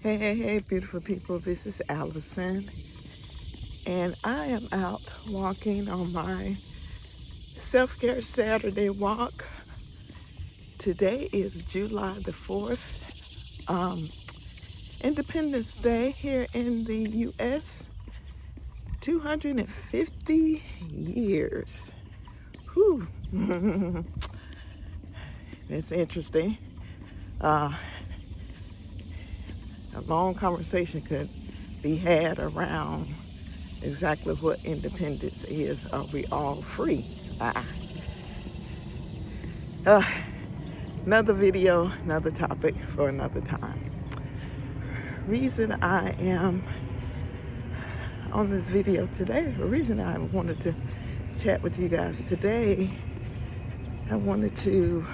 Hey, beautiful people. This is Allison, and I am out walking on my self-care Saturday walk. Today is July the 4th, Independence Day here in the U.S. 250 years. Whew. It's interesting. A long conversation could be had around exactly what independence is. Are we all free? Another video, another topic for another time. Reason I am on this video today, the reason I wanted to chat with you guys today, I wanted to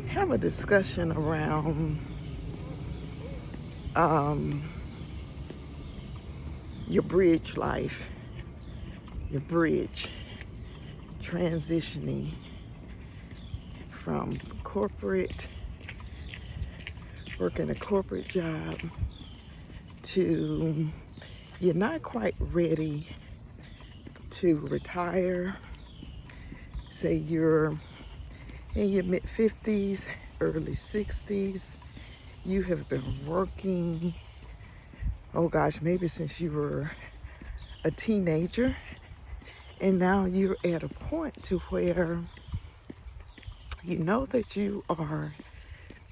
have a discussion around your bridge life, your bridge, transitioning from corporate, working a corporate job, to you're not quite ready to retire. Say you're in your mid-50s, early 60s, you have been working, oh gosh, maybe since you were a teenager, and now you're at a point to where you know that you are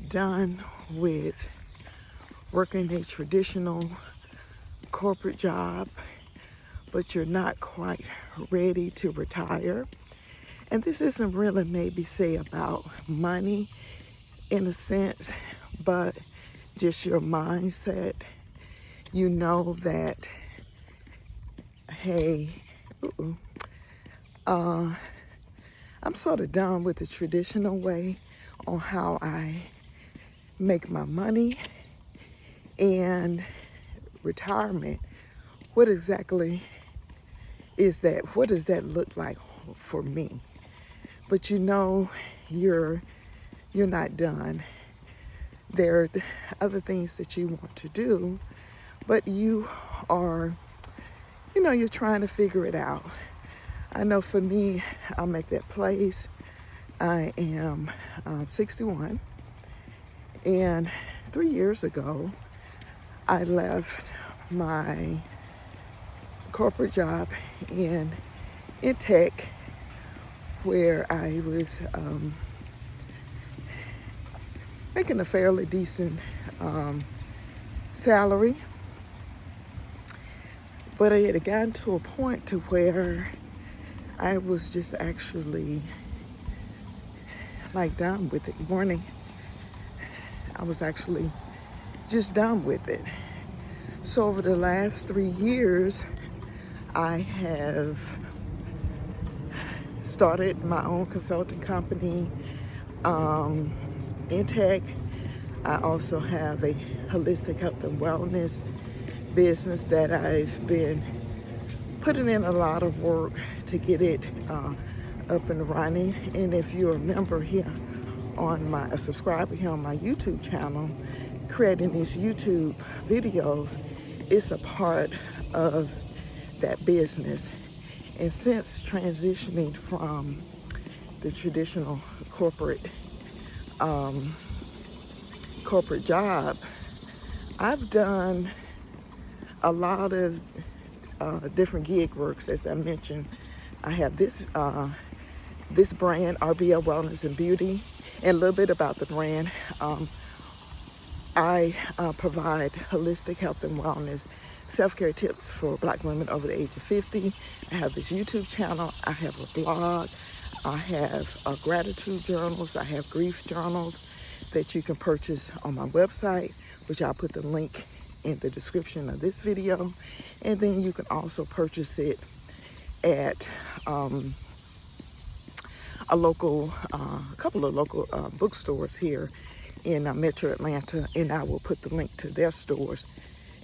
done with working a traditional corporate job, but you're not quite ready to retire. And this isn't really maybe say about money in a sense, but just your mindset. You know that, hey, I'm sort of done with the traditional way on how I make my money, and retirement, what exactly is that? What does that look like for me? But you know you're not done. There are other things that you want to do, but you are, you're trying to figure it out. I know for me, I'm at that place. I am 61, and 3 years ago, I left my corporate job in tech, where I was making a fairly decent salary, but I had gotten to a point to where I was just actually like done with it. Morning, I was actually just done with it. So over the last 3 years, I have started my own consulting company in tech. I also have a holistic health and wellness business that I've been putting in a lot of work to get it up and running. And if you're a member here on a subscriber here on my YouTube channel, creating these YouTube videos is a part of that business. And since transitioning from the traditional corporate job, I've done a lot of different gig works. As I mentioned, I have this brand, RBL Wellness and Beauty, and a little bit about the brand. I provide holistic health and wellness self-care tips for Black women over the age of 50. I have this YouTube channel. I have a blog. I have gratitude journals. I have grief journals that you can purchase on my website, which I'll put the link in the description of this video. And then you can also purchase it at a couple of local bookstores here in Metro Atlanta, and I will put the link to their stores.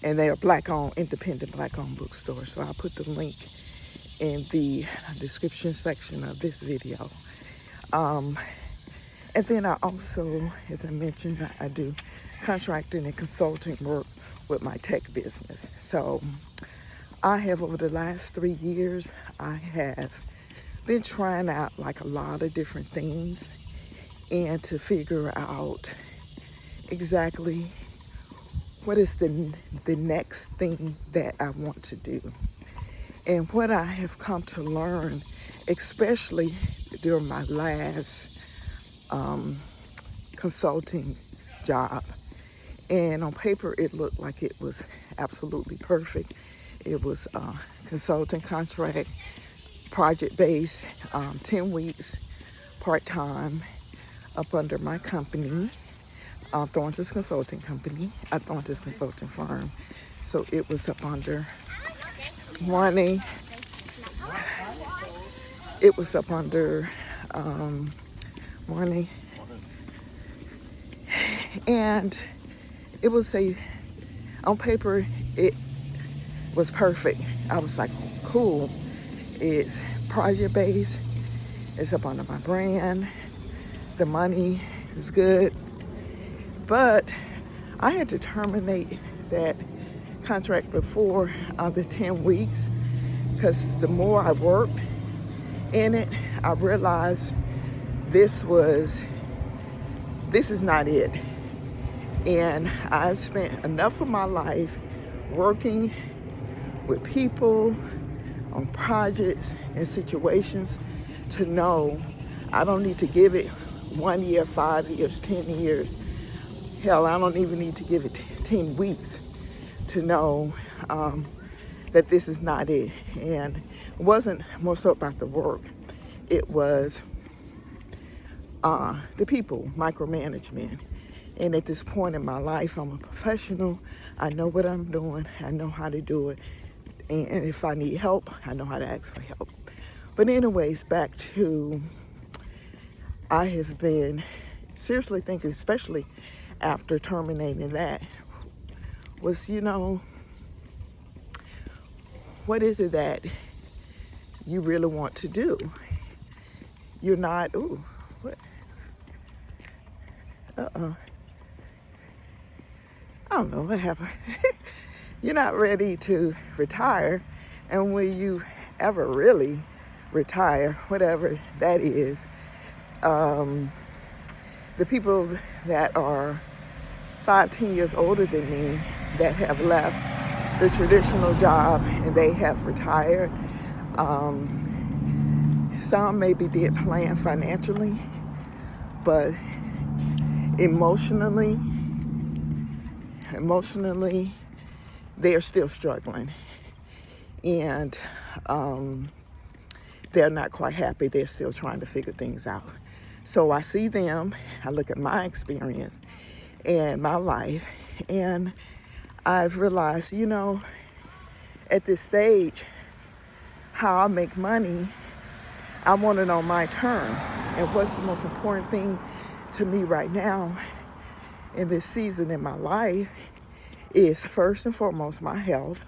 And they are Black-owned, independent Black-owned bookstores. So I'll put the link in the description section of this video. And And then I also, as I mentioned, I do contracting and consulting work with my tech business. So I have, over the last 3 years, I have been trying out like a lot of different things and to figure out exactly what is the next thing that I want to do. And what I have come to learn, especially during my last consulting job, and on paper it looked like it was absolutely perfect. It was a consulting contract, project-based, 10 weeks, part-time, up under my company, Thornton's Consulting Company, a Thornton's Consulting Firm. So it was up under running. It was up under running, and it was on paper it was perfect. I was like, cool. It's project-based. It's up under my brand. The money is good. But I had to terminate that contract before the 10 weeks because the more I worked in it, I realized this is not it. And I've spent enough of my life working with people on projects and situations to know I don't need to give it 1 year, 5 years, 10 years. Hell, I don't even need to give it 10 weeks to know that this is not it. And it wasn't more so about the work. It was the people, micromanagement. And at this point in my life, I'm a professional. I know what I'm doing. I know how to do it. And if I need help, I know how to ask for help. But anyways, back to, I have been seriously thinking, especially after terminating that, was, what is it that you really want to do? You're not, what? I don't know what happened. You're not ready to retire. And will you ever really retire, whatever that is? The people that are 5-10 years older than me that have left the traditional job and they have retired, some maybe did plan financially, but emotionally, they're still struggling. And they're not quite happy. They're still trying to figure things out. So I see them, I look at my experience and my life, and I've realized, at this stage, how I make money, I want it on my terms. And what's the most important thing to me right now in this season in my life is, first and foremost, my health,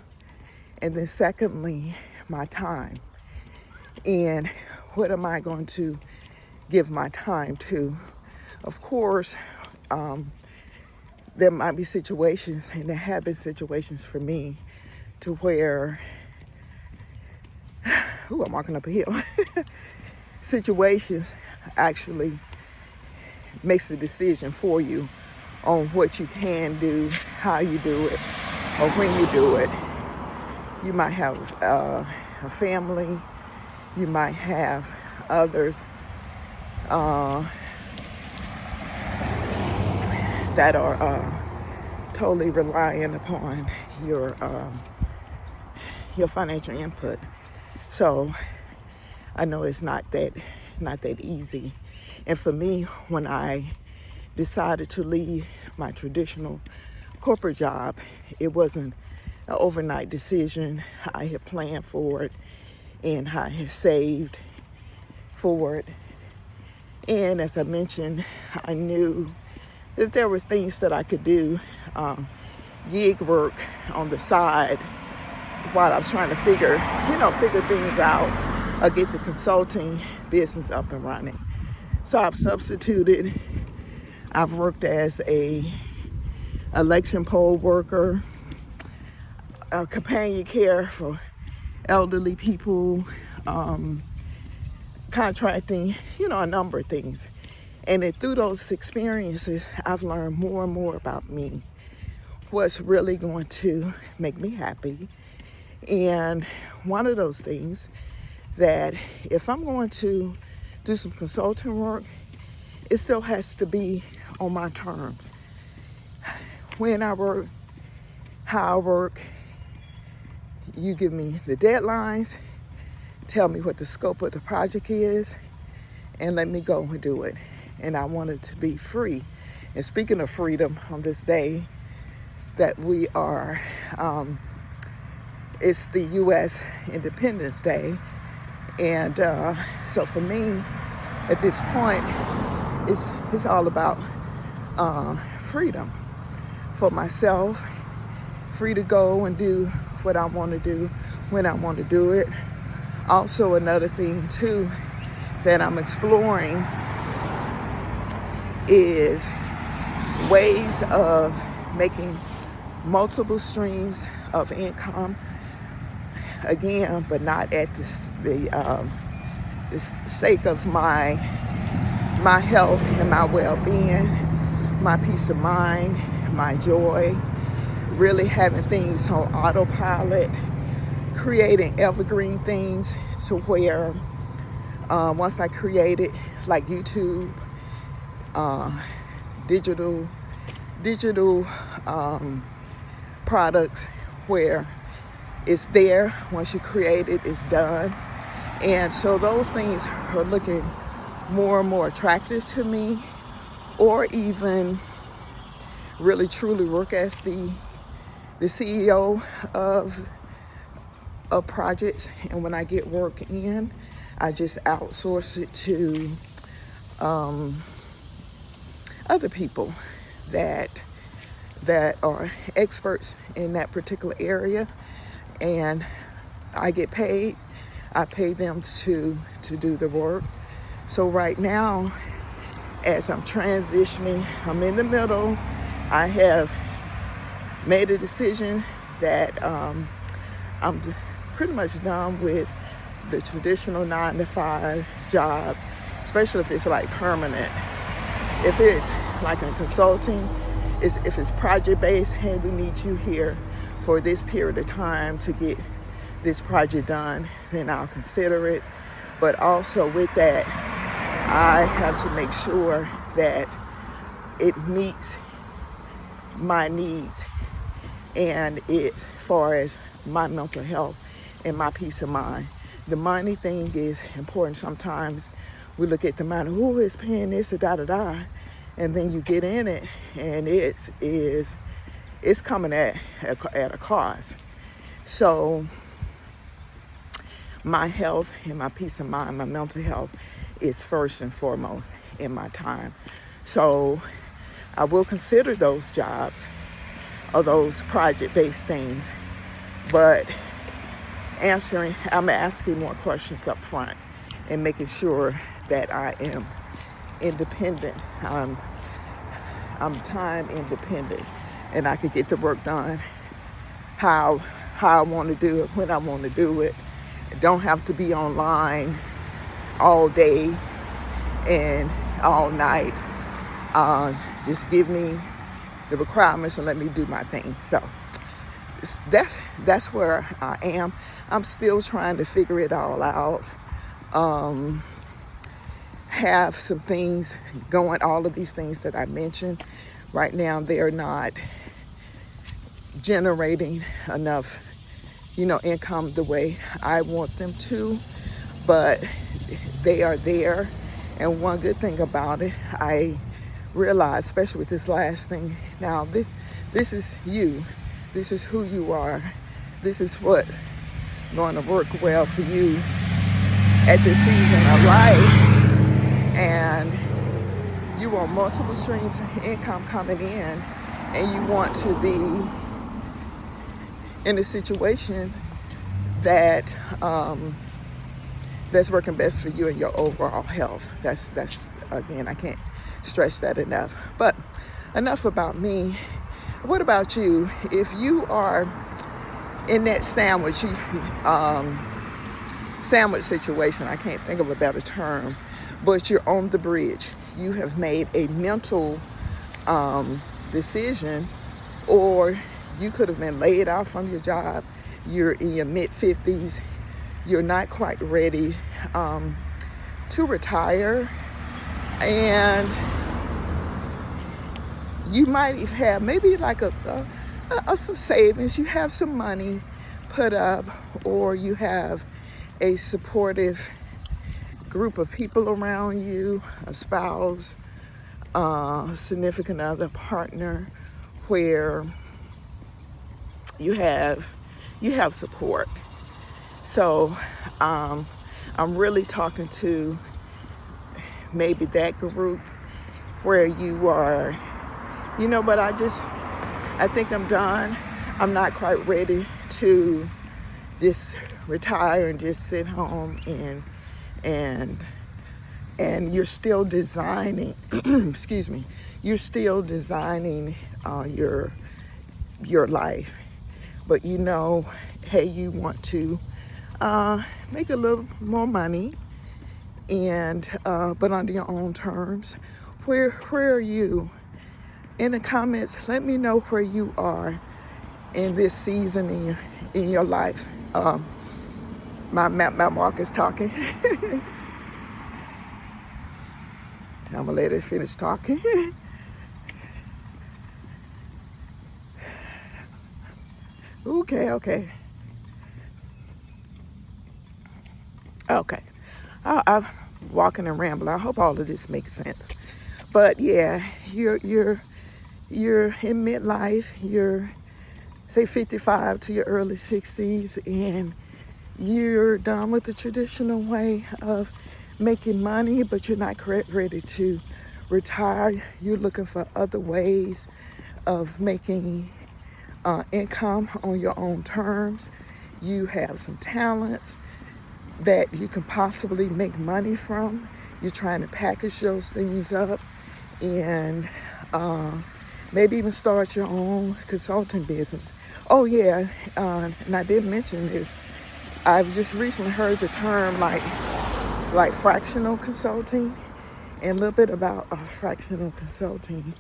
and then secondly, my time. And what am I going to give my time to? Of course, there might be situations, and there have been situations for me, to where, I'm walking up a hill. Situations actually makes the decision for you on what you can do, how you do it, or when you do it. You might have a family, you might have others that are totally reliant upon your financial input. So I know it's not that easy. And for me, when I decided to leave my traditional corporate job, it wasn't an overnight decision. I had planned for it, and I had saved for it. And as I mentioned, I knew that there was things that I could do, gig work on the side, while I was trying to figure things out, or get the consulting business up and running. So I've substituted. I've worked as a election poll worker, companion care for elderly people, contracting, a number of things. And then through those experiences, I've learned more and more about me, what's really going to make me happy. And one of those things that if I'm going to do some consulting work, it still has to be on my terms. When I work, how I work, you give me the deadlines, tell me what the scope of the project is, and let me go and do it. And I want it to be free. And speaking of freedom, on this day that we are, it's the U.S. Independence Day. And so for me, at this point, it's all about freedom for myself, free to go and do what I want to do when I want to do it. Also, another thing too that I'm exploring is ways of making multiple streams of income, again, but not at the sake of my health and my well-being, my peace of mind, my joy, really having things on autopilot, creating evergreen things to where once I create it, like YouTube, digital products, where it's there. Once you create it, it's done. And so those things are looking more and more attractive to me, or even really truly work as the CEO of projects. And when I get work in, I just outsource it to other people that are experts in that particular area, and I get paid. I pay them to do the work. So right now, as I'm transitioning, I'm in the middle. I have made a decision that I'm pretty much done with the traditional 9-to-5 job, especially if it's like permanent. If it's like a consulting, if it's project-based, hey, we need you here for this period of time to get this project done, then I'll consider it. But also with that, I have to make sure that it meets my needs, and it's as far as my mental health and my peace of mind. The money thing is important. Sometimes we look at the money, who is paying this, da-da-da, and then you get in it, and it's coming at a cost. So my health and my peace of mind, my mental health is first and foremost in my time. So I will consider those jobs or those project-based things, but I'm asking more questions up front and making sure that I am independent. I'm time independent, and I can get the work done how I want to do it, when I want to do it. I don't have to be online all day and all night. Just give me the requirements and let me do my thing. So that's where I am. I'm still trying to figure it all out. Have some things going, all of these things that I mentioned. Right now, they're not generating enough, income the way I want them to, but they are there. And one good thing about it, I realized, especially with this last thing, now this is you. This is who you are. This is what's going to work well for you at this season of life. And you want multiple streams of income coming in, and you want to be in a situation that's working best for you and your overall health. That's Again, I can't stress that enough. But enough about me. What about you? If you are in that sandwich situation, I can't think of a better term, but you're on the bridge. You have made a mental decision, or you could have been laid off from your job. You're in your mid-50s. You're not quite ready to retire, and you might have maybe like some savings. You have some money put up, or you have a supportive group of people around you, a spouse, significant other, partner, where you have support. So I'm really talking to maybe that group where you are, but I think I'm done. I'm not quite ready to just retire and just sit home, and you're still designing excuse me, you're still designing your life, but hey, you want to make a little more money, and but under your own terms. Where are you? In the comments, let me know where you are in this season in your life. My Mark is talking. I'm gonna let it finish talking. Okay. I'm walking and rambling. I hope all of this makes sense. But yeah, you're in midlife. You're say 55 to your early 60s, and you're done with the traditional way of making money, but you're not ready to retire. You're looking for other ways of making income on your own terms. You have some talents that you can possibly make money from. You're trying to package those things up, and maybe even start your own consulting business. Oh yeah, and I did mention this. I've just recently heard the term like fractional consulting, and a little bit about fractional consulting.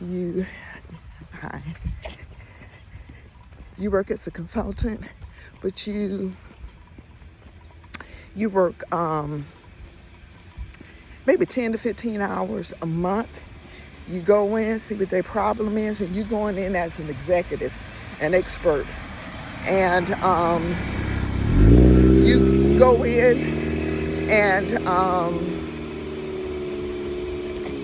You work as a consultant, but you work maybe 10 to 15 hours a month. You go in, see what their problem is, and you're going in as an executive, an expert, and you go in and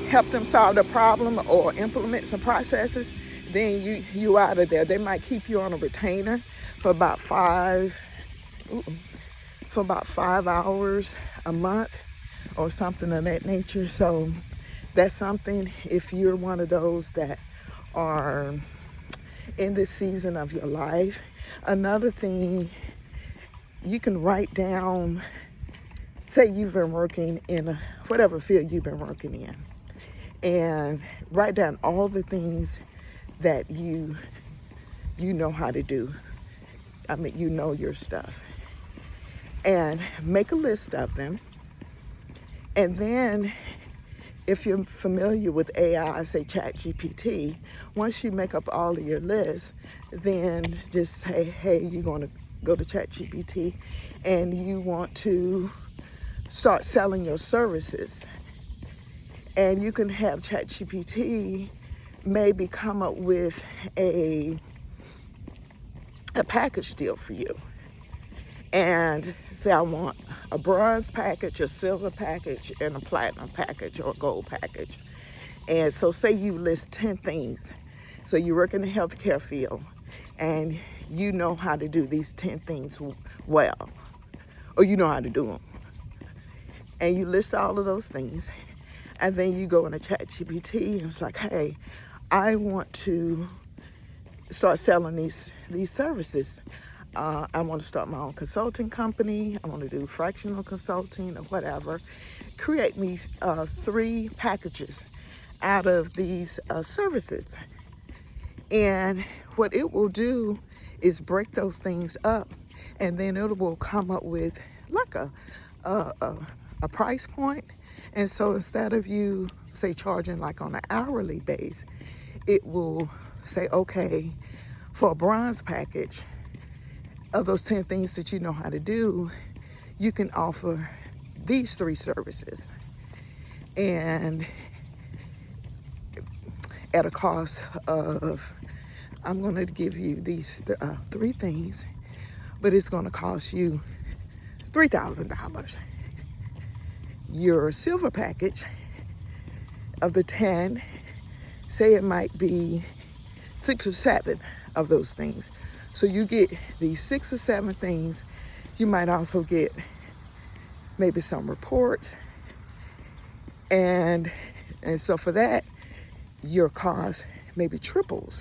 help them solve the problem or implement some processes. Then you out of there. They might keep you on a retainer for about 5 hours a month or something of that nature. So that's something, if you're one of those that are in this season of your life. Another thing, you can write down, say you've been working in whatever field you've been working in, and write down all the things that you know how to do. I mean, you know your stuff. And make a list of them. And then, if you're familiar with AI, say ChatGPT, once you make up all of your lists, then just say, hey, you're going to go to ChatGPT and you want to start selling your services. And you can have ChatGPT maybe come up with a package deal for you. And say, I want a bronze package, a silver package, and a platinum package or a gold package. And so say you list 10 things. So you work in the healthcare field and you know how to do these 10 things well, or you know how to do them. And you list all of those things. And then you go in a ChatGPT and it's like, hey, I want to start selling these services. I want to start my own consulting company. I want to do fractional consulting or whatever. Create me 3 packages out of these services. And what it will do is break those things up, and then it will come up with like a price point. And so instead of you say charging like on an hourly base, it will say, okay, for a bronze package of those 10 things that you know how to do, you can offer these 3 services, and at a cost of, I'm going to give you these 3 things, but it's going to cost you $3,000. Your silver package of the 10, say it might be 6 or 7 of those things. So you get these 6 or 7 things. You might also get maybe some reports. And so for that, your cost maybe double.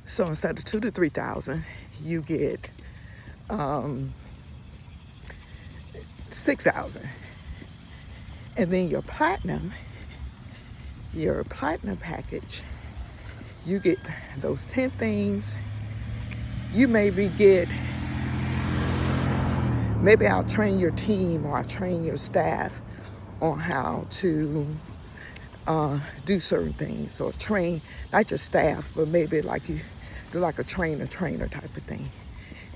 So instead of $2,000 to $3,000, you get $6,000. And then your platinum package, you get those 10 things. You maybe I'll train your team, or I'll train your staff on how to do certain things, or train not just staff, but maybe like you do like a trainer type of thing.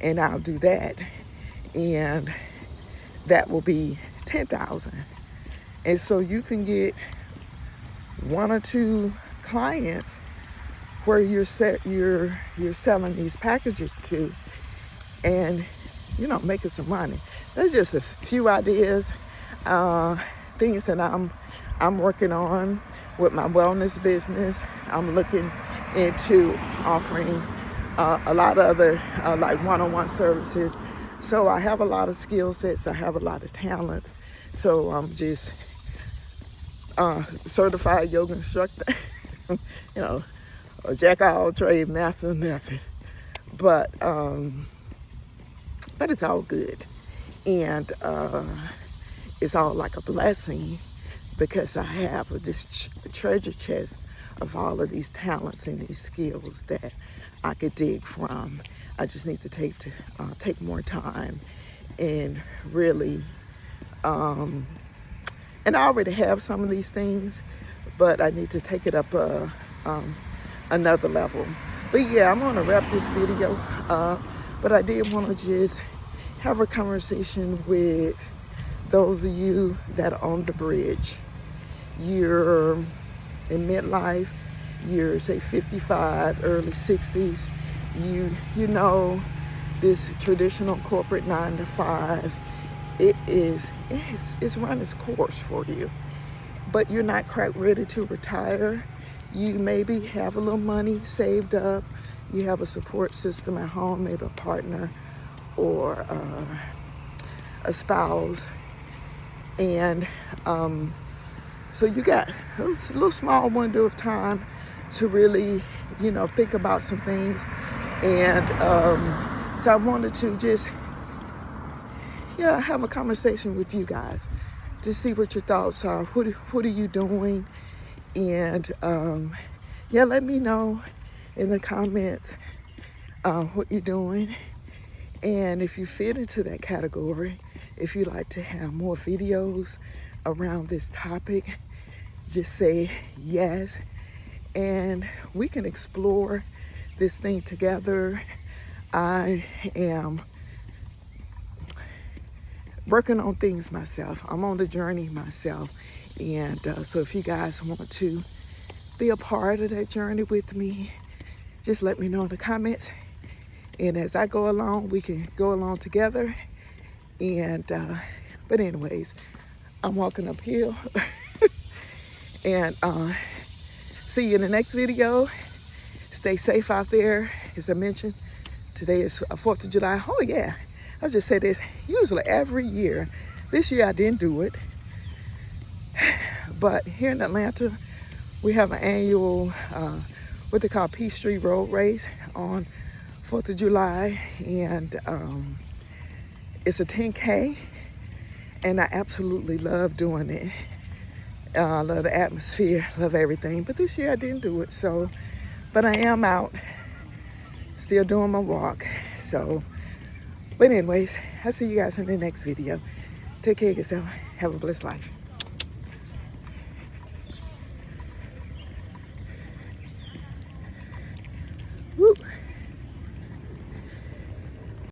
And I'll do that, and that will be $10,000. And so you can get 1 or 2 clients where you're selling these packages to, and making some money. That's just a few ideas, things that I'm working on with my wellness business. I'm looking into offering a lot of other like one-on-one services. So I have a lot of skill sets. I have a lot of talents. So I'm just certified yoga instructor, a jack of all trade, master method. But it's all good, and it's all like a blessing, because I have this treasure chest of all of these talents and these skills that I could dig from. I just need to take more time and really, and I already have some of these things, but I need to take it up another level. But yeah, I'm gonna wrap this video up, but I did want to just have a conversation with those of you that are on the bridge. You're in midlife, you're say 55, early 60s. You know this traditional corporate 9 to 5, it's run its course for you, but you're not quite ready to retire. You maybe have a little money saved up. You have a support system at home, maybe a partner or a spouse, and so you got a little small window of time to really, think about some things. And so I wanted to just, have a conversation with you guys to see what your thoughts are. What are you doing? And let me know in the comments what you're doing. And if you fit into that category, if you'd like to have more videos around this topic, just say yes, and we can explore this thing together. I am working on things myself. I'm on the journey myself. And so if you guys want to be a part of that journey with me, just let me know in the comments. And as I go along, we can go along together. And, but anyways, I'm walking uphill. And see you in the next video. Stay safe out there. As I mentioned, today is 4th of July. Oh yeah, I'll just say this. Usually every year, this year I didn't do it. But here in Atlanta, we have an annual what they call Peachtree Road Race on 4th of July, and it's a 10K, and I absolutely love doing it. I love the atmosphere, love everything, but this year I didn't do it, so, but I am out, still doing my walk, so, but anyways, I'll see you guys in the next video. Take care of yourself, have a blessed life.